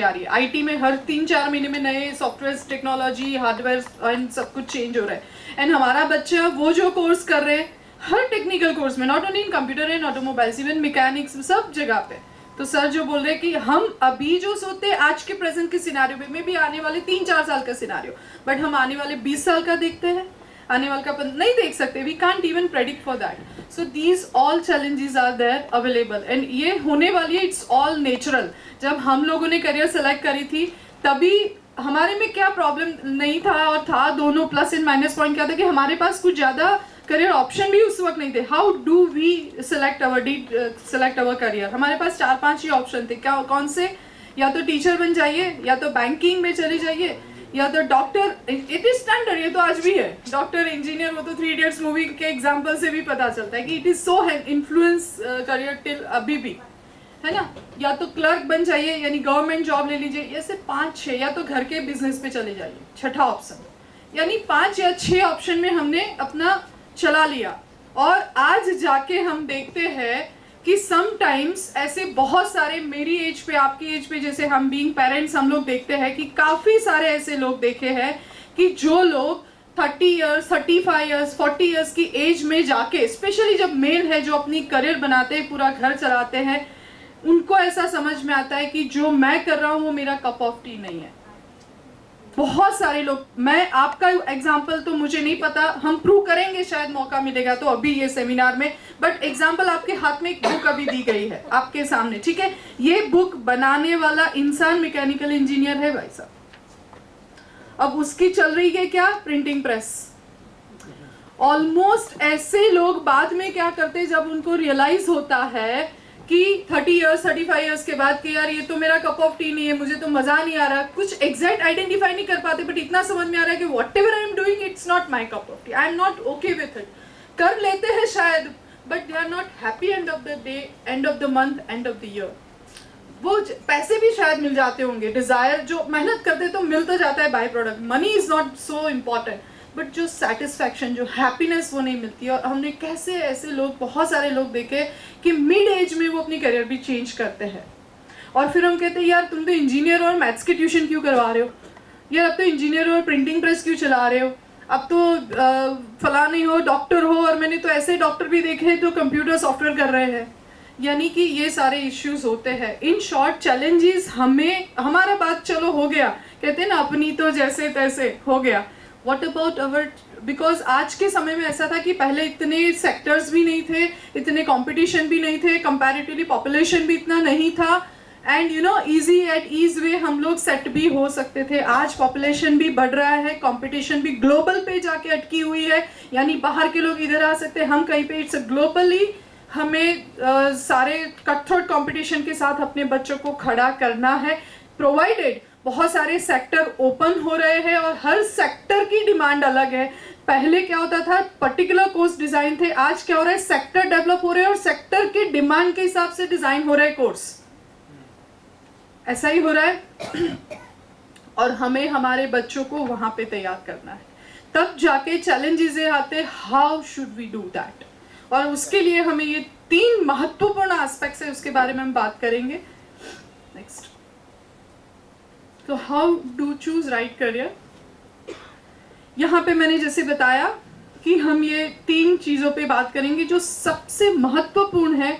आ रही है। आईटी में हर 3-4 महीने में नए सॉफ्टवेयर, टेक्नोलॉजी, हार्डवेयर एंड सब कुछ चेंज हो रहा है। एंड हमारा बच्चा वो जो कोर्स कर रहे हैं, हर टेक्निकल कोर्स में, not only in computer and automobiles, even mechanics, सब जगह पे। तो सर जो बोल रहे हैं कि हम अभी जो सोचते हैं आज के प्रेजेंट के सिनारियो में भी आने वाले 3-4 साल का सिनारियो, बट हम आने वाले 20 साल का देखते हैं, आने वाले का नहीं देख सकते। We can't even predict for that. So these all challenges are there available and ये होने वाली है, इट्स ऑल नेचुरल। जब हम लोगों ने करियर सेलेक्ट करी थी तभी हमारे में क्या प्रॉब्लम नहीं था, और था दोनों, प्लस एंड माइनस पॉइंट क्या था कि हमारे पास कुछ ज़्यादा करियर ऑप्शन भी उस वक्त नहीं थे। How do we select our career? हमारे पास 4-5 ही ऑप्शन थे। क्या, कौन से? या तो टीचर बन जाइए, या तो बैंकिंग में चले जाइए, या तो डॉक्टर। इट इज स्टैंडर्ड, ये तो आज भी है, डॉक्टर, इंजीनियर। वो तो 3 इडियट्स मूवी के एग्जाम्पल से भी पता चलता है कि it is so influence career till अभी भी, है ना। या तो क्लर्क बन जाइए, यानी गवर्नमेंट जॉब ले लीजिए, ऐसे 5-6, या तो घर के बिजनेस पे चले जाइए, छठा ऑप्शन। यानी 5 या 6 ऑप्शन में हमने अपना चला लिया। और आज जाके हम देखते हैं कि समटाइम्स ऐसे बहुत सारे, मेरी एज पे, आपकी एज पे, जैसे हम बीइंग पेरेंट्स, हम लोग देखते हैं कि काफ़ी सारे ऐसे लोग देखे हैं कि जो लोग 30 ईयर्स, 35 ईयर्स, 40 ईयर्स की एज में जाके, स्पेशली जब मेल है जो अपनी करियर बनाते हैं, पूरा घर चलाते हैं, उनको ऐसा समझ में आता है कि जो मैं कर रहा हूँ वो मेरा कप ऑफ टी नहीं है। बहुत सारे लोग, मैं आपका एग्जाम्पल तो मुझे नहीं पता, हम प्रूव करेंगे शायद मौका मिलेगा तो अभी ये सेमिनार में, बट एग्जाम्पल आपके हाथ में एक बुक अभी दी गई है आपके सामने, ठीक है। ये बुक बनाने वाला इंसान मैकेनिकल इंजीनियर है भाई साहब। अब उसकी चल रही है क्या? Printing press. ऑलमोस्ट ऐसे लोग बाद में क्या करते, जब उनको रियलाइज होता है कि 30 ईयर्स, 35 ईयर्स के बाद कि यार ये तो मेरा कप ऑफ टी नहीं है, मुझे तो मजा नहीं आ रहा, कुछ एग्जैक्ट आइडेंटिफाई नहीं कर पाते, बट इतना समझ में आ रहा है कि whatever I am doing, it's not my cup of tea, I am not okay with it. कर लेते हैं शायद, but they are not happy end of the day, end of the month, end of the year. वो पैसे भी शायद मिल जाते होंगे, डिजायर जो मेहनत करते तो मिल तो जाता है by product, money is not so important, but जो सेटिस्फैक्शन, जो हैप्पीनेस, वो नहीं मिलती है। और हमने कैसे ऐसे लोग, बहुत सारे लोग देखे कि मिड एज में वो अपनी करियर भी चेंज करते हैं। और फिर हम कहते हैं यार तुम तो इंजीनियर और मैथ्स के ट्यूशन क्यों करवा रहे हो, यार अब तो इंजीनियर और प्रिंटिंग प्रेस क्यों चला रहे हो, अब तो फलाने हो, डॉक्टर हो, और मैंने तो ऐसे डॉक्टर भी देखे हैं जो कंप्यूटर सॉफ्टवेयर कर रहे हैं। यानी कि ये सारे इश्यूज होते हैं। इन शॉर्ट, चैलेंजेस हमें, हमारा बात चलो हो गया, कहते हैं ना अपनी तो जैसे तैसे हो गया, व्हाट अबाउट अवर, बिकॉज आज के समय में ऐसा था कि पहले इतने सेक्टर्स भी नहीं थे, इतने कंपटीशन भी नहीं थे, कंपैरेटिवली पॉपुलेशन भी इतना नहीं था, and you know easy at ease way हम लोग सेट भी हो सकते थे। आज पॉपुलेशन भी बढ़ रहा है, कंपटीशन भी ग्लोबल पे जाके अटकी हुई है, यानी बाहर के लोग इधर आ सकते हैं, हम कहीं पे, इट्स ग्लोबली हमें सारे कटथ्रोट कंपटीशन के साथ अपने बच्चों को खड़ा करना है, प्रोवाइडेड बहुत सारे सेक्टर ओपन हो रहे हैं और हर सेक्टर की डिमांड अलग है। पहले क्या होता था, पर्टिकुलर कोर्स डिजाइन थे, आज क्या हो रहा है, सेक्टर डेवलप हो रहे हैं और सेक्टर की डिमांड के हिसाब से डिजाइन हो रहे हैं कोर्स, ऐसा ही हो रहा है। और हमें हमारे बच्चों को वहां पे तैयार करना है, तब जाके चैलेंजेस आते, how should we do that. और उसके लिए हमें ये 3 महत्वपूर्ण एस्पेक्ट्स है, उसके बारे में हम बात करेंगे। नेक्स्ट, तो how do choose right career. यहाँ पे मैंने जैसे बताया कि हम ये 3 चीज़ों पे बात करेंगे जो सबसे महत्वपूर्ण है।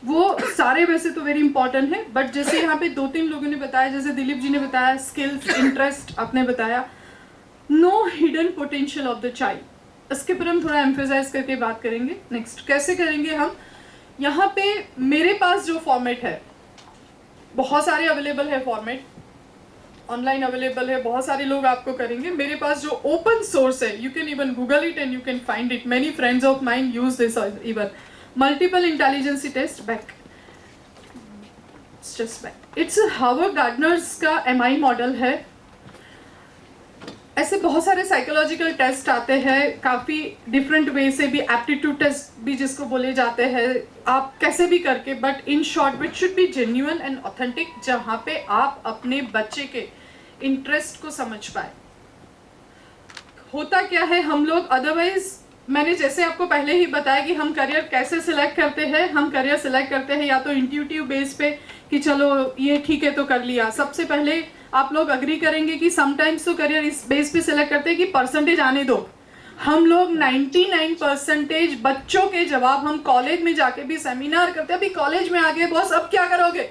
वो सारे वैसे तो वेरी इंपॉर्टेंट है, बट जैसे यहाँ पे 2-3 लोगों ने बताया, जैसे दिलीप जी ने बताया, स्किल्स, इंटरेस्ट आपने बताया, know hidden potential of the child, इसके पर हम थोड़ा एम्फेसाइज करके बात करेंगे। नेक्स्ट, कैसे करेंगे हम, यहाँ पे मेरे पास जो फॉर्मेट है, बहुत सारे अवेलेबल है फॉर्मेट, ऑनलाइन अवेलेबल है, बहुत सारे लोग आपको करेंगे। मेरे पास जो ओपन सोर्स है, you can even Google it and you can find it, many friends of mine use this even, multiple intelligence test back, just back, it's Harvard Gardner's का MI मॉडल है। ऐसे बहुत सारे साइकोलॉजिकल टेस्ट आते हैं, काफ़ी different way से भी, एप्टीट्यूड टेस्ट भी जिसको बोले जाते हैं, आप कैसे भी करके, but in short it should be genuine and authentic, जहाँ पे आप अपने बच्चे के इंटरेस्ट को समझ पाए। होता क्या है, हम लोग अदरवाइज मैंने जैसे आपको पहले ही बताया कि हम करियर कैसे सिलेक्ट करते हैं। हम करियर सिलेक्ट करते हैं या तो इंट्यूटिव बेस पे कि चलो ये ठीक है तो कर लिया। सबसे पहले आप लोग अग्री करेंगे कि समटाइम्स तो करियर इस बेस पे सिलेक्ट करते हैं कि परसेंटेज आने दो। हम लोग 99% बच्चों के जवाब हम कॉलेज में जाके भी सेमिनार करते हैं, अभी कॉलेज में आ गए बॉस अब क्या करोगे,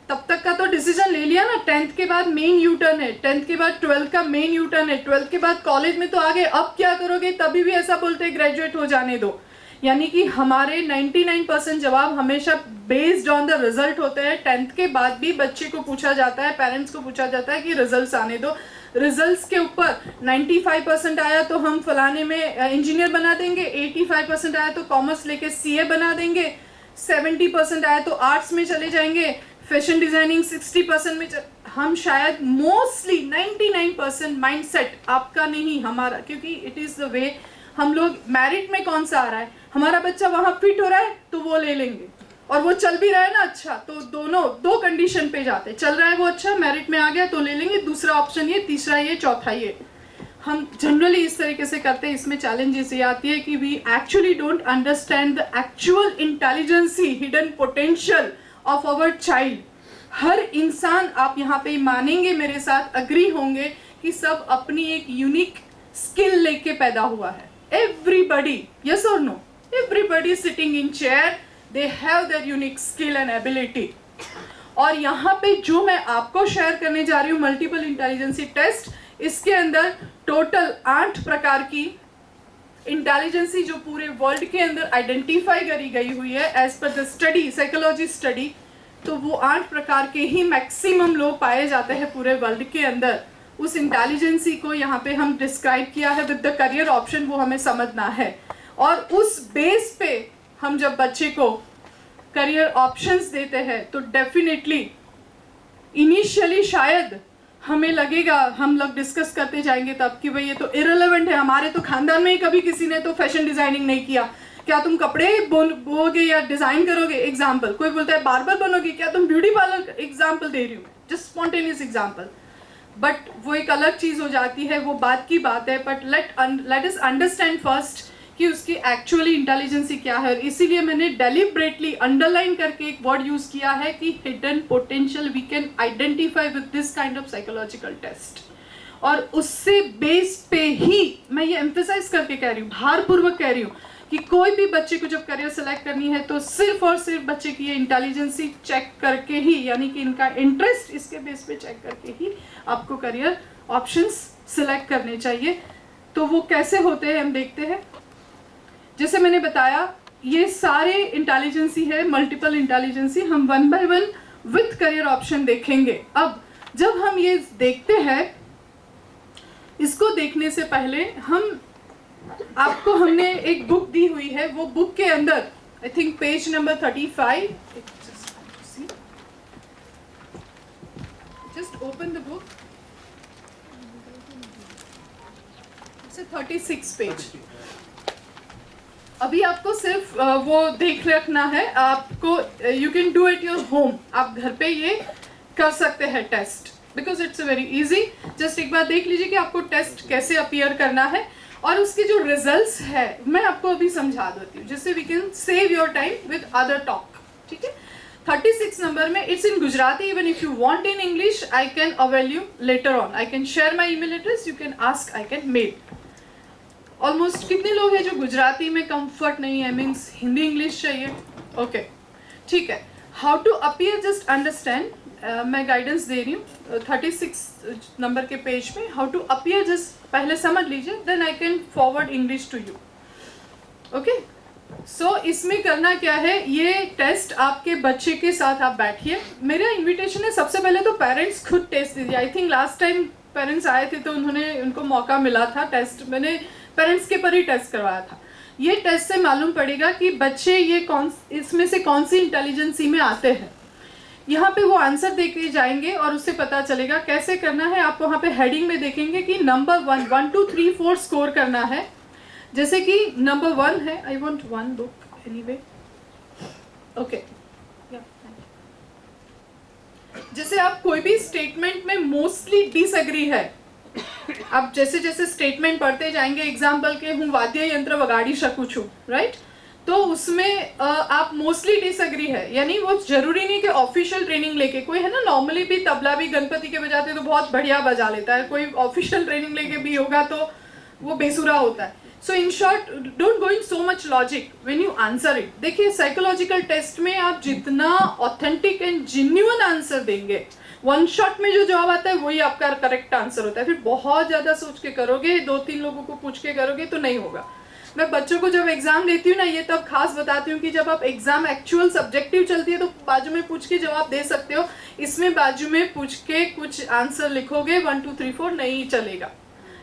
तब तक का तो डिसीजन ले लिया ना। 10th के बाद मेन यू टर्न है, 10th के बाद 12th का मेन यू टर्न है, 12th के बाद कॉलेज में तो आ गए अब क्या करोगे, तभी भी ऐसा बोलते हैं ग्रेजुएट हो जाने दो। यानी कि हमारे 99% जवाब हमेशा बेस्ड ऑन द रिजल्ट होते हैं। 10th के बाद भी बच्चे को पूछा जाता है, पेरेंट्स को पूछा जाता है कि रिजल्ट्स आने दो। रिजल्ट्स के ऊपर 95% आया तो हम फलाने में इंजीनियर बना देंगे, 85% आया तो कॉमर्स लेके सीए बना देंगे, 70% आया तो आर्ट्स में चले जाएंगे, फैशन डिजाइनिंग 60% में हम शायद मोस्टली 99% माइंडसेट आपका नहीं हमारा, क्योंकि इट इज़ द वे हम लोग मैरिट में कौन सा आ रहा है, हमारा बच्चा वहाँ फिट हो रहा है तो वो ले लेंगे, और वो चल भी रहा है ना अच्छा, तो दोनों दो कंडीशन पे जाते हैं, चल रहा है वो अच्छा मैरिट में आ गया तो ले लेंगे, दूसरा ऑप्शन ये, तीसरा ये, चौथा ये। हम जनरली इस तरीके से करते हैं। इसमें चैलेंजेस ये आती है कि we actually don't understand the actual intelligence hidden potential of our child. हर इंसान, आप यहाँ पे मानेंगे मेरे साथ, अग्री होंगे कि सब अपनी एक यूनिक स्किल लेके पैदा हुआ है। एवरीबडी, यस और no, everybody sitting in chair, they have their unique skill and ability. और यहाँ पे जो मैं आपको शेयर करने जा रही हूँ मल्टीपल इंटेलिजेंसी टेस्ट, इसके अंदर टोटल 8 प्रकार की इंटेलिजेंसी जो पूरे वर्ल्ड के अंदर आइडेंटिफाई करी गई हुई है as per the study, psychology study, तो वो 8 प्रकार के ही मैक्सिमम लोग पाए जाते हैं पूरे वर्ल्ड के अंदर। उस इंटेलिजेंसी को यहाँ पे हम डिस्क्राइब किया है विद द करियर ऑप्शन, वो हमें समझना है। और उस बेस पे हम जब बच्चे को करियर ऑप्शंस देते हैं तो डेफिनेटली इनिशियली शायद हमें लगेगा, हम लोग डिस्कस करते जाएंगे तब कि भाई ये तो इररिलेवेंट है, हमारे तो खानदान में ही कभी किसी ने तो फैशन डिजाइनिंग नहीं किया, क्या तुम कपड़े बोगे या डिजाइन करोगे, एग्जाम्पल। कोई बोलता है बार्बर बनोगे, क्या तुम ब्यूटी पार्लर, एग्जाम्पल दे रही हूँ, जस्ट स्पॉन्टेनियस एग्जाम्पल। बट वो एक अलग चीज हो जाती है, वो बात की बात है। But let us understand first कि उसकी एक्चुअली इंटेलिजेंसी क्या है। और इसीलिए मैंने डेलिब्रेटली अंडरलाइन करके एक वर्ड यूज किया है कि hidden potential we can identify with this kind of psychological test. और उससे बेस पे ही मैं ये एम्फेसाइज करके कह रही हूँ, भारपूर्वक कह रही हूँ कि कोई भी बच्चे को जब करियर सेलेक्ट करनी है तो सिर्फ और सिर्फ बच्चे की ये इंटेलिजेंसी चेक करके ही, यानी कि इनका इंटरेस्ट इसके बेस पे चेक करके ही आपको करियर ऑप्शंस सिलेक्ट करने चाहिए। तो वो कैसे होते हैं हम देखते हैं। जैसे मैंने बताया ये सारे इंटेलिजेंसी है, मल्टीपल इंटेलिजेंसी, हम one by one with career option देखेंगे। अब जब हम ये देखते हैं, इसको देखने से पहले हम आपको हमने एक बुक दी हुई है, वो बुक के अंदर I think page number 35, just open the book, it's 36 page. अभी आपको सिर्फ वो देख रखना है, आपको you can do it your home, आप घर पे ये कर सकते हैं test, because it's very easy. Just एक बार देख लीजिए कि आपको टेस्ट कैसे अपीयर करना है और उसके जो रिजल्ट्स है मैं आपको अभी समझा देती हूँ, जिससे we can save your time with other talk. ठीक है, 36 नंबर में it's in Gujarati, even if you want in English I can avail you later on, I can share my email address, you can ask, I can mail. Almost कितने लोग हैं जो गुजराती में comfort नहीं है, मीन्स हिंदी इंग्लिश चाहिए? Okay, ठीक है। How to appear, just understand, मैं गाइडेंस दे रही हूँ 36 नंबर के पेज में। हाउ टू अपीयर जस्ट पहले समझ लीजिए, then I can forward English to you. Okay, so इसमें करना क्या है, ये टेस्ट आपके बच्चे के साथ आप बैठिए। मेरा इन्विटेशन है सबसे पहले तो पेरेंट्स खुद टेस्ट दीजिए। I think last time parents आए थे तो उनको मौका मिला था टेस्ट, मैंने पेरेंट्स के पर ही टेस्ट करवाया था। ये टेस्ट से मालूम पड़ेगा कि बच्चे ये इसमें से कौन सी इंटेलिजेंसी में आते हैं। यहाँ पे वो आंसर दे के जाएंगे और उससे पता चलेगा कैसे करना है। आप वहाँ पे हेडिंग में देखेंगे कि नंबर 1, 1, 2, 3, 4 स्कोर करना है। जैसे कि नंबर 1 है, I want 1 book anyway, okay. जैसे आप कोई भी स्टेटमेंट में मोस्टली डिसएग्री है आप जैसे जैसे स्टेटमेंट पढ़ते जाएंगे, एग्जाम्पल के हूँ वाद्य यंत्र वगाड़ी શકું છું, राइट, तो उसमें आप मोस्टली डिसएग्री है, यानी वो जरूरी नहीं कि ऑफिशियल ट्रेनिंग लेके, कोई है ना नॉर्मली भी तबला भी गणपति के बजाते तो बहुत बढ़िया बजा लेता है, कोई ऑफिशियल ट्रेनिंग लेके भी होगा तो वो बेसुरा होता है. So in short, don't go in so much logic when you answer it. देखिए साइकोलॉजिकल टेस्ट में आप जितना ऑथेंटिक एंड जेन्युइन आंसर देंगे, वन शॉट में जो जवाब आता है वही आपका करेक्ट आंसर होता है. फिर बहुत ज़्यादा सोच के करोगे, 2-3 लोगों को पूछ के करोगे तो नहीं होगा. मैं बच्चों को जब एग्जाम देती हूँ ना, ये तब खास बताती हूँ कि जब आप एग्जाम एक्चुअल सब्जेक्टिव चलती है तो बाजू में पूछ के जवाब दे सकते हो. इसमें बाजू में पूछ के कुछ आंसर लिखोगे 1 2 3 4 नहीं चलेगा.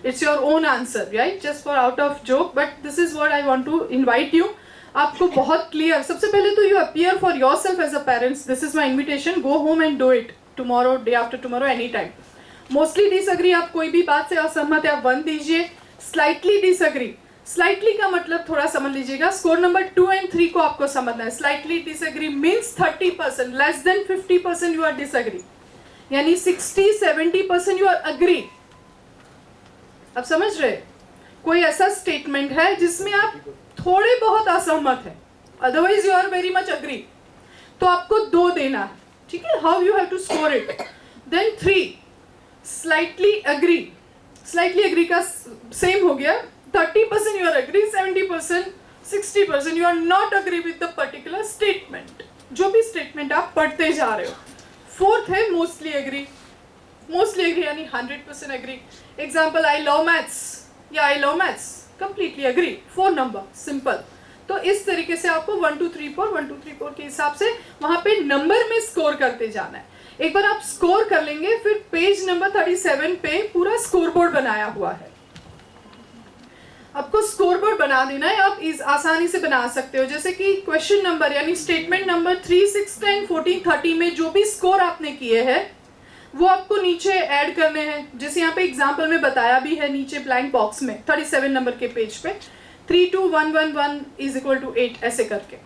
It's your own answer, right? Just for out of joke, but this is what I want to invite you. आपको बहुत क्लियर, सबसे पहले तो you appear for yourself as a parents. This is my invitation. Go home and do it tomorrow, day after tomorrow, anytime. Mostly disagree, आप कोई भी बात से असहमत है आप 1 दीजिए. Slightly disagree. Slightly का मतलब थोड़ा समझ लीजिएगा. स्कोर नंबर 2 and 3 को आपको समझना है. Slightly disagree means 30%, less than 50% you are disagree. यानी 60-70% you are agree. अब समझ रहे, कोई ऐसा स्टेटमेंट है जिसमें आप थोड़े बहुत असहमत है, otherwise you are very much agree, तो आपको 2 देना है. ठीक है, how you have to score it. Then 3 slightly agree. Slightly agree का सेम हो गया. 30% you are agree, 70% 60% you are not agree with the particular statement, जो भी स्टेटमेंट आप पढ़ते जा रहे हो. 4th है मोस्टली अग्री. मोस्टली एग्री यानी 100% agree. Example, I love maths या I love maths, completely agree. 4 number, simple. तो इस तरीके से आपको 1 2 3 4 1 2 3 4 के हिसाब से वहां पे नंबर में स्कोर करते जाना है. एक बार आप स्कोर कर लेंगे, फिर पेज नंबर 37 पे पूरा स्कोर बोर्ड बनाया हुआ है. आपको स्कोर बोर्ड बना देना है. आप इस आसानी से बना सकते हो, जैसे कि क्वेश्चन नंबर यानी स्टेटमेंट नंबर 3 6 10 14 30 में जो भी स्कोर आपने किए हैं वो आपको नीचे ऐड करने हैं. जैसे यहाँ पे एग्जाम्पल में बताया भी है नीचे ब्लैंक बॉक्स में 37 नंबर के पेज पे 3 2 1 1 1 इज इक्वल टू 8 ऐसे करके.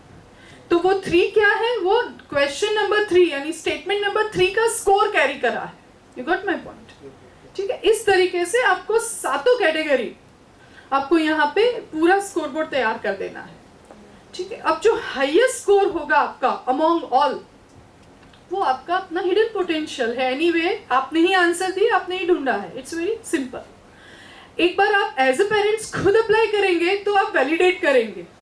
तो वो 3 क्या है, वो क्वेश्चन नंबर 3 यानी स्टेटमेंट नंबर 3 का स्कोर कैरी करा है. You got my point. ठीक है, इस तरीके से आपको 7 कैटेगरी आपको यहाँ पे पूरा स्कोर बोर्ड तैयार कर देना है. ठीक है, अब जो हाईएस्ट स्कोर होगा आपका अमॉन्ग ऑल, वो आपका अपना हिडन पोटेंशियल है. एनीवे, आपने ही आंसर दिया, आपने ही ढूंढा है. It's very simple. एक बार आप एज अ पेरेंट्स खुद अप्लाई करेंगे तो आप वैलिडेट करेंगे.